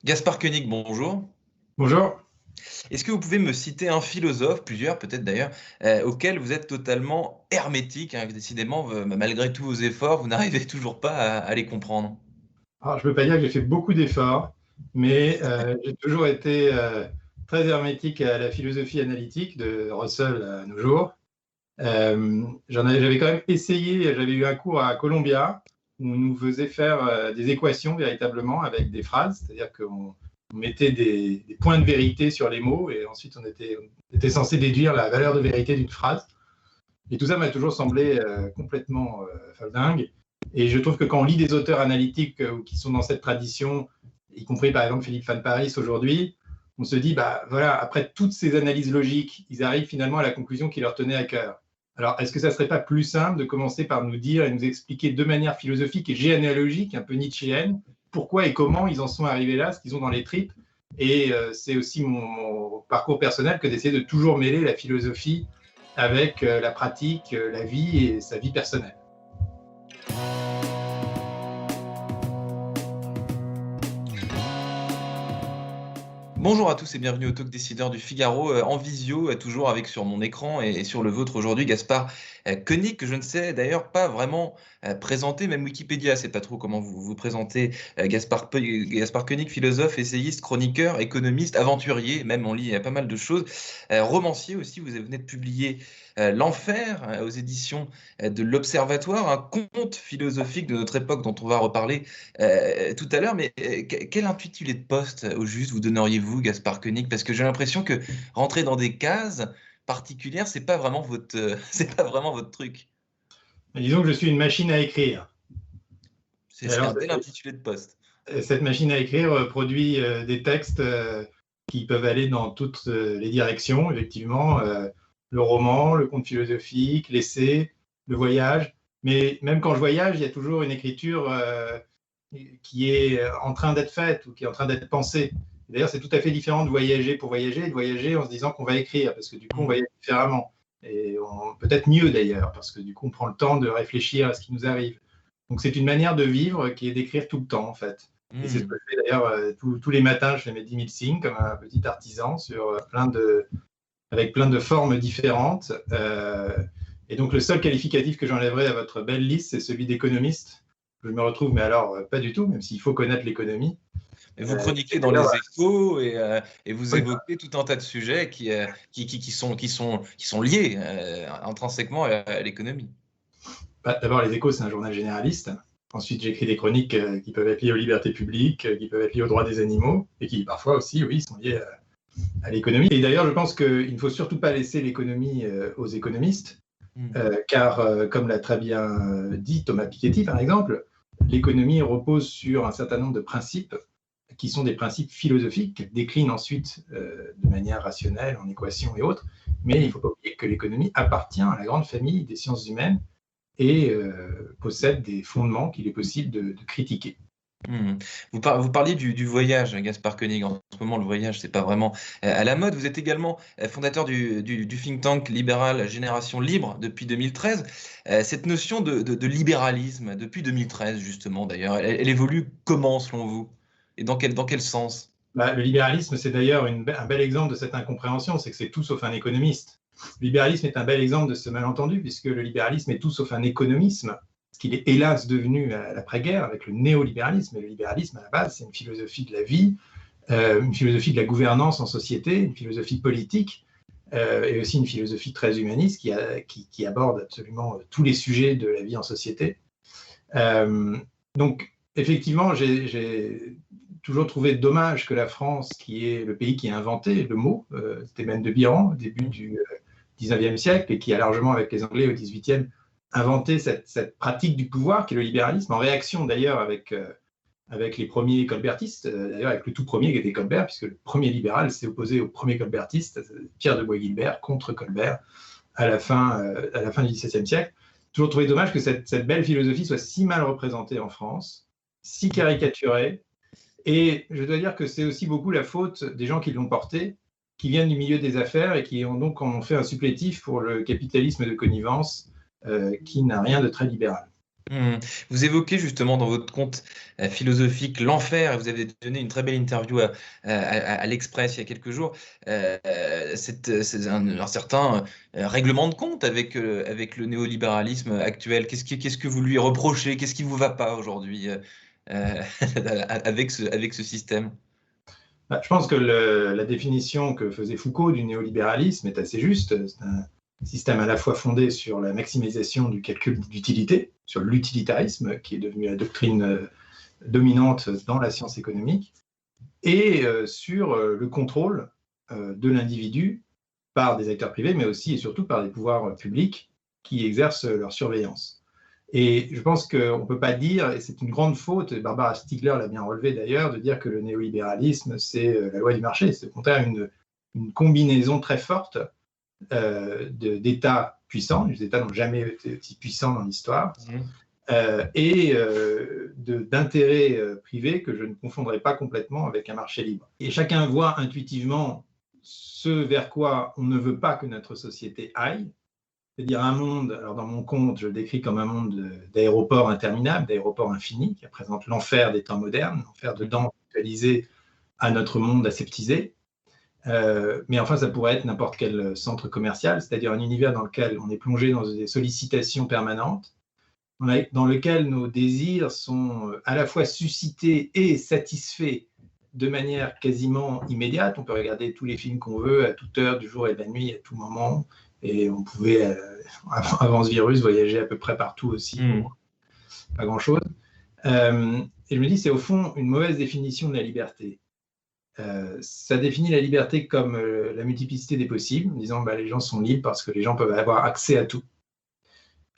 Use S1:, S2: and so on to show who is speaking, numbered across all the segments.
S1: Gaspard Koenig, bonjour.
S2: Bonjour.
S1: Est-ce que vous pouvez me citer un philosophe, plusieurs peut-être d'ailleurs, auquel vous êtes totalement hermétique, hein, que décidément, malgré tous vos efforts, vous n'arrivez toujours pas à les comprendre?
S2: Alors, je ne peux pas dire que j'ai fait beaucoup d'efforts, mais j'ai toujours été très hermétique à la philosophie analytique de Russell à nos jours. J'avais quand même essayé, j'avais eu un cours à Columbia où on nous faisait faire des équations véritablement avec des phrases, c'est-à-dire qu'on mettait des points de vérité sur les mots et ensuite on était censé déduire la valeur de vérité d'une phrase. Et tout ça m'a toujours semblé complètement dingue. Et je trouve que quand on lit des auteurs analytiques qui sont dans cette tradition, y compris par exemple Philippe Van Parijs aujourd'hui, on se dit, bah voilà, après toutes ces analyses logiques, ils arrivent finalement à la conclusion qui leur tenait à cœur. Alors, est-ce que ça ne serait pas plus simple de commencer par nous dire et nous expliquer de manière philosophique et généalogique, un peu nietzschéenne, pourquoi et comment ils en sont arrivés là, ce qu'ils ont dans les tripes? Et c'est aussi mon parcours personnel que d'essayer de toujours mêler la philosophie avec la pratique, la vie et sa vie personnelle.
S1: Bonjour à tous et bienvenue au Talk Décideur du Figaro, en visio, toujours avec sur mon écran et sur le vôtre aujourd'hui, Gaspard Koenig, que je ne sais d'ailleurs pas vraiment présenter, même Wikipédia ne sait pas trop comment vous vous présentez. Gaspard Koenig, philosophe, essayiste, chroniqueur, économiste, aventurier, même on lit pas mal de choses, romancier aussi, vous venez de publier L'Enfer aux éditions de l'Observatoire, un conte philosophique de notre époque dont on va reparler tout à l'heure, mais quel intitulé de poste au juste vous donneriez-vous, Gaspard Koenig? Parce que j'ai l'impression que rentrer dans des cases particulières, c'est pas vraiment votre, c'est pas vraiment votre truc.
S2: Mais disons que je suis une machine à écrire. Et
S1: C'est
S2: alors,
S1: un bel intitulé de poste.
S2: cette machine à écrire produit des textes qui peuvent aller dans toutes les directions, effectivement. Le roman, le conte philosophique, l'essai, le voyage. Mais même quand je voyage, il y a toujours une écriture qui est en train d'être faite ou qui est en train d'être pensée. D'ailleurs, c'est tout à fait différent de voyager pour voyager et de voyager en se disant qu'on va écrire, parce que du coup, on
S1: Hmm.
S2: voyage différemment. Et peut-être mieux d'ailleurs, parce que du coup, on prend le temps de réfléchir à ce qui nous arrive. Donc, c'est une manière de vivre qui est d'écrire tout le temps, en fait. Et c'est ce que
S1: Hmm.
S2: je fais d'ailleurs tous les matins, je fais mes 10 000 signes comme un petit artisan avec plein de formes différentes. Et donc, le seul qualificatif que j'enlèverais à votre belle liste, c'est celui d'économiste. Je me retrouve, mais alors pas du tout, même s'il faut connaître l'économie.
S1: Mais vous chroniquez
S2: Et
S1: dans
S2: d'ailleurs,
S1: les Échos et vous
S2: oui,
S1: évoquez tout un tas de sujets qui sont liés intrinsèquement à l'économie.
S2: d'abord, les Échos, c'est un journal généraliste. Ensuite, j'écris des chroniques qui peuvent être liées aux libertés publiques, qui peuvent être liées aux droits des animaux, et qui parfois aussi, oui, sont liées à l'économie. Et d'ailleurs, je pense qu'il ne faut surtout pas laisser l'économie aux économistes,
S1: Hmm.
S2: car, comme l'a très bien dit Thomas Piketty, par exemple, l'économie repose sur un certain nombre de principes qui sont des principes philosophiques, qu'elle décline ensuite de manière rationnelle en équations et autres. Mais il ne faut pas oublier que l'économie appartient à la grande famille des sciences humaines et possède des fondements qu'il est possible de critiquer.
S1: Hmm. Vous parliez du voyage, Gaspard Koenig. En ce moment, le voyage, c'est pas vraiment à la mode. Vous êtes également fondateur du think tank libéral Génération Libre depuis 2013. Cette notion de libéralisme, depuis 2013, justement, d'ailleurs, elle évolue comment, selon vous? Et dans quel sens?
S2: Bah, le libéralisme, c'est d'ailleurs un bel exemple de cette incompréhension, c'est que c'est tout sauf un économiste. Le libéralisme est un bel exemple de ce malentendu, puisque le libéralisme est tout sauf un économisme, ce qu'il est hélas devenu à l'après-guerre avec le néolibéralisme. Et le libéralisme, à la base, c'est une philosophie de la vie, une philosophie de la gouvernance en société, une philosophie politique, et aussi une philosophie très humaniste qui aborde absolument tous les sujets de la vie en société. Euh, donc, effectivement, j'ai toujours trouvé dommage que la France, qui est le pays qui a inventé le mot, c'était même de Biran au début du 19e siècle, et qui a largement, avec les Anglais au 18e, inventé cette pratique du pouvoir, qui est le libéralisme, en réaction d'ailleurs avec les premiers colbertistes, d'ailleurs avec le tout premier qui était Colbert, puisque le premier libéral s'est opposé au premier colbertiste, Pierre de Bois-Guilbert, contre Colbert, à la fin du XVIIe siècle. Toujours trouvé dommage que cette belle philosophie soit si mal représentée en France, si caricaturée. Et je dois dire que c'est aussi beaucoup la faute des gens qui l'ont portée, qui viennent du milieu des affaires et qui ont donc en fait un supplétif pour le capitalisme de connivence qui n'a rien de très libéral.
S1: Hmm. Vous évoquez justement dans votre compte philosophique l'enfer, et vous avez donné une très belle interview à l'Express il y a quelques jours. C'est un certain règlement de compte avec le néolibéralisme actuel. Qu'est-ce que vous lui reprochez? Qu'est-ce qui vous va pas aujourd'hui euh, avec ce système?
S2: Bah, je pense que la définition que faisait Foucault du néolibéralisme est assez juste. C'est un système à la fois fondé sur la maximisation du calcul d'utilité, sur l'utilitarisme, qui est devenu la doctrine dominante dans la science économique, et sur le contrôle de l'individu par des acteurs privés, mais aussi et surtout par des pouvoirs publics qui exercent leur surveillance. Et je pense qu'on ne peut pas dire, et c'est une grande faute, et Barbara Stiegler l'a bien relevé d'ailleurs, de dire que le néolibéralisme, c'est la loi du marché. C'est au contraire une combinaison très forte d'États puissants, les États n'ont jamais été aussi puissants dans l'histoire, et d'intérêts privés que je ne confondrai pas complètement avec un marché libre. Et chacun voit intuitivement ce vers quoi on ne veut pas que notre société aille, c'est-à-dire un monde, alors dans mon conte, je le décris comme un monde d'aéroports interminables, d'aéroports infinis, qui représente l'enfer des temps modernes, l'enfer de dents actualisé à notre monde aseptisé. Mais enfin, ça pourrait être n'importe quel centre commercial, c'est-à-dire un univers dans lequel on est plongé dans des sollicitations permanentes, dans lequel nos désirs sont à la fois suscités et satisfaits de manière quasiment immédiate. On peut regarder tous les films qu'on veut à toute heure du jour et de la nuit, à tout moment. Et on pouvait, avant ce virus, voyager à peu près partout aussi, pour pas grand-chose. Et je me dis, c'est au fond une mauvaise définition de la liberté. Ça définit la liberté comme la multiplicité des possibles, en disant les gens sont libres parce que les gens peuvent avoir accès à tout.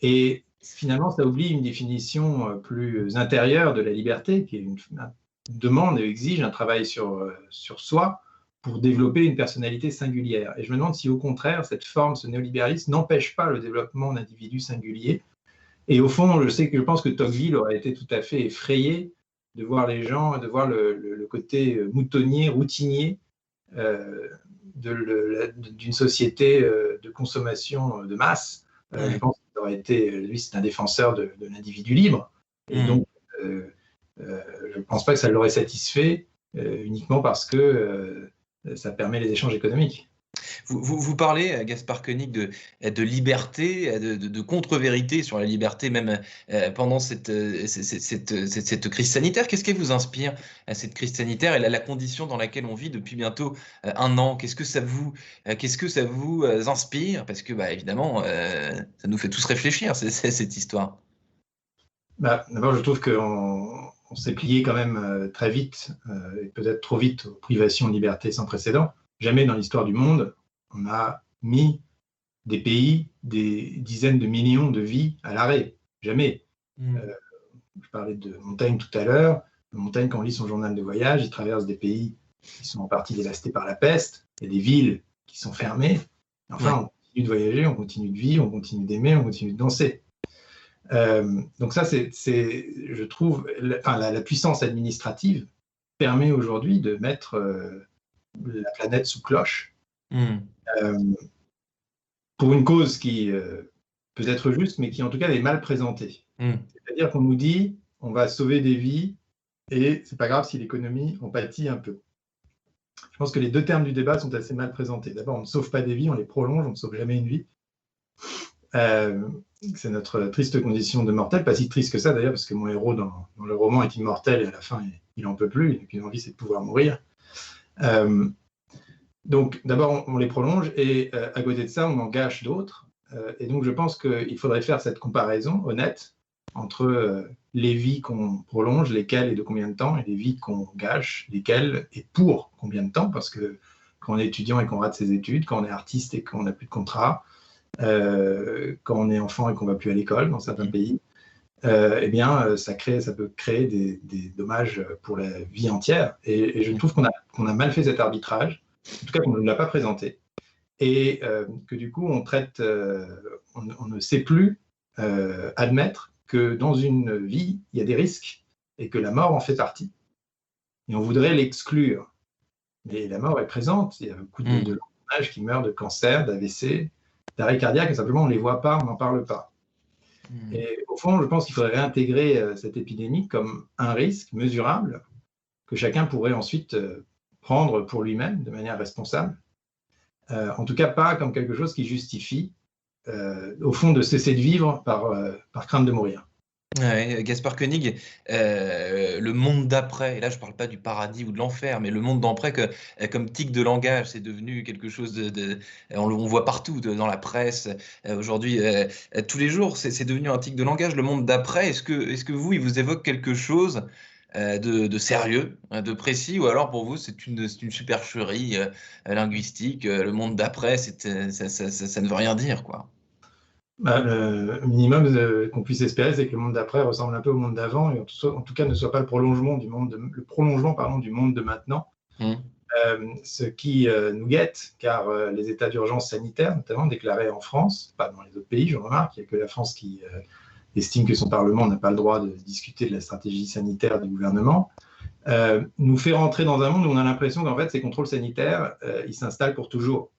S2: Et finalement, ça oublie une définition plus intérieure de la liberté, qui est une demande et exige un travail sur soi pour développer une personnalité singulière. Et je me demande si, au contraire, cette forme, ce néolibéralisme, n'empêche pas le développement d'individus singuliers. Et au fond, je pense que Tocqueville aurait été tout à fait effrayé de voir les gens, de voir le côté moutonnier, routinier d'une société de consommation de masse. Je pense qu'il aurait été, lui, c'est un défenseur de l'individu libre. Et donc, je ne pense pas que ça l'aurait satisfait uniquement parce que ça permet les échanges économiques.
S1: Vous parlez, Gaspard Koenig, de liberté, de contre-vérité sur la liberté, même pendant cette crise sanitaire. Qu'est-ce qui vous inspire, cette crise sanitaire et la condition dans laquelle on vit depuis bientôt un an? Qu'est-ce que ça vous inspire? Parce que, évidemment, ça nous fait tous réfléchir, cette histoire.
S2: D'abord, je trouve qu'on s'est plié quand même très vite, et peut-être trop vite, aux privations de liberté sans précédent. Jamais dans l'histoire du monde, on a mis des pays, des dizaines de millions de vies à l'arrêt. Jamais. Je parlais de Montaigne tout à l'heure. Montaigne, quand on lit son journal de voyage, il traverse des pays qui sont en partie dévastés par la peste. Il y a des villes qui sont fermées. Enfin, on continue de voyager, on continue de vivre, on continue d'aimer, on continue de danser. Donc ça, je trouve, la puissance administrative permet aujourd'hui de mettre la planète sous cloche pour une cause qui peut être juste, mais qui en tout cas est mal présentée. C'est-à-dire qu'on nous dit, on va sauver des vies et c'est pas grave si l'économie en pâtit un peu. Je pense que les deux termes du débat sont assez mal présentés. D'abord, on ne sauve pas des vies, on les prolonge, on ne sauve jamais une vie. C'est notre triste condition de mortel, pas si triste que ça d'ailleurs, parce que mon héros dans le roman est immortel et à la fin il n'en peut plus, et qu'une envie c'est de pouvoir mourir. Donc d'abord on les prolonge et à côté de ça on en gâche d'autres. Et donc je pense qu'il faudrait faire cette comparaison honnête entre les vies qu'on prolonge, lesquelles et de combien de temps, et les vies qu'on gâche, lesquelles et pour combien de temps, parce que quand on est étudiant et qu'on rate ses études, quand on est artiste et qu'on n'a plus de contrat, quand on est enfant et qu'on ne va plus à l'école dans certains pays, eh bien, ça peut créer des dommages pour la vie entière. Et je trouve qu'on a mal fait cet arbitrage, en tout cas qu'on ne l'a pas présenté, et que du coup, on ne sait plus admettre que dans une vie, il y a des risques et que la mort en fait partie. Et on voudrait l'exclure. Mais la mort est présente. Il y a beaucoup de personnages qui meurent de cancer, d'AVC, d'arrêt cardiaque, et simplement on ne les voit pas, on n'en parle pas. Et au fond, je pense qu'il faudrait réintégrer cette épidémie comme un risque mesurable que chacun pourrait ensuite prendre pour lui-même de manière responsable. En tout cas, pas comme quelque chose qui justifie, au fond, de cesser de vivre par crainte de mourir.
S1: Ouais, Gaspard Koenig, le monde d'après, et là je ne parle pas du paradis ou de l'enfer, mais le monde d'après comme tic de langage, c'est devenu quelque chose on voit partout dans la presse, aujourd'hui, tous les jours, c'est devenu un tic de langage, le monde d'après. Est-ce que vous, il vous évoque quelque chose de sérieux, de précis, ou alors pour vous c'est une supercherie linguistique, le monde d'après, ça ne veut rien dire, quoi.
S2: Le minimum qu'on puisse espérer, c'est que le monde d'après ressemble un peu au monde d'avant, et en tout cas ne soit pas le prolongement du monde de maintenant. Ce qui nous guette, car les états d'urgence sanitaire, notamment déclarés en France, pas dans les autres pays, je remarque, il n'y a que la France qui estime que son Parlement n'a pas le droit de discuter de la stratégie sanitaire du gouvernement, nous fait rentrer dans un monde où on a l'impression qu'en fait ces contrôles sanitaires, ils s'installent pour toujours.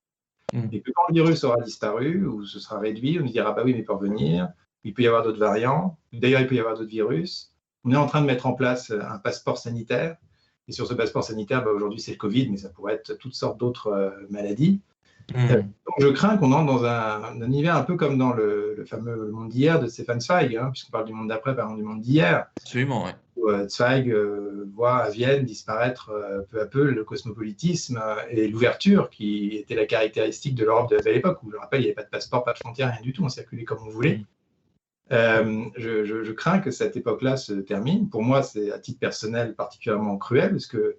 S2: Et que quand le virus aura disparu ou se sera réduit, on nous dira bah oui, mais pour venir, il peut y avoir d'autres variants, d'ailleurs il peut y avoir d'autres virus. On est en train de mettre en place un passeport sanitaire, et sur ce passeport sanitaire, aujourd'hui c'est le Covid, mais ça pourrait être toutes sortes d'autres maladies. Donc je crains qu'on entre dans un univers un peu comme dans le fameux monde d'hier de Stefan Zweig, puisqu'on parle du monde d'après, parlons du monde d'hier.
S1: Absolument, oui.
S2: Où Zweig voit à Vienne disparaître peu à peu le cosmopolitisme et l'ouverture qui était la caractéristique de l'Europe de la belle époque, où je rappelle, il n'y avait pas de passeport, pas de frontières, rien du tout, on circulait comme on voulait. Je crains que cette époque-là se termine. Pour moi, c'est à titre personnel particulièrement cruel, parce que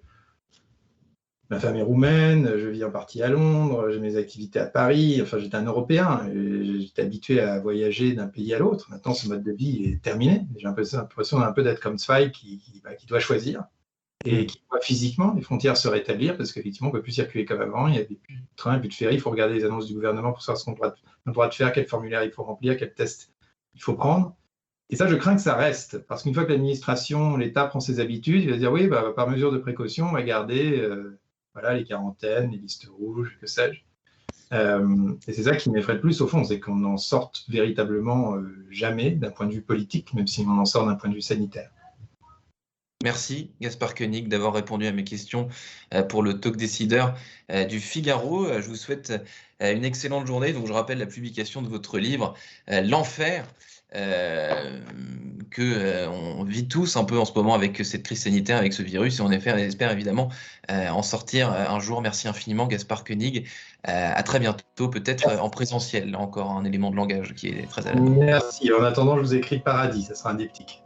S2: ma femme est roumaine, je vis en partie à Londres, j'ai mes activités à Paris, enfin j'étais un Européen, j'étais habitué à voyager d'un pays à l'autre. Maintenant, ce mode de vie est terminé. J'ai l'impression un peu d'être comme Zweig qui doit choisir et qui doit physiquement les frontières se rétablir, parce qu'effectivement, on ne peut plus circuler comme avant, il n'y a plus de train, plus de ferry, il faut regarder les annonces du gouvernement pour savoir ce qu'on a le droit de faire, quel formulaire il faut remplir, quel test il faut prendre. Et ça, je crains que ça reste, parce qu'une fois que l'administration, l'État prend ses habitudes, il va dire oui, par mesure de précaution, on va garder les quarantaines, les listes rouges, que sais-je. Et c'est ça qui m'effraie le plus, au fond, c'est qu'on n'en sorte véritablement jamais d'un point de vue politique, même si on en sort d'un point de vue sanitaire.
S1: Merci Gaspard Koenig d'avoir répondu à mes questions pour le Talk Décideur du Figaro. Je vous souhaite une excellente journée. Donc, je rappelle la publication de votre livre L'Enfer, on vit tous un peu en ce moment avec cette crise sanitaire, avec ce virus. Et en effet, on espère évidemment en sortir un jour. Merci infiniment Gaspard Koenig. À très bientôt, peut-être en présentiel. Là encore, un élément de langage qui est très à la mode.
S2: Merci. En attendant, je vous écris Paradis, ça sera un diptyque.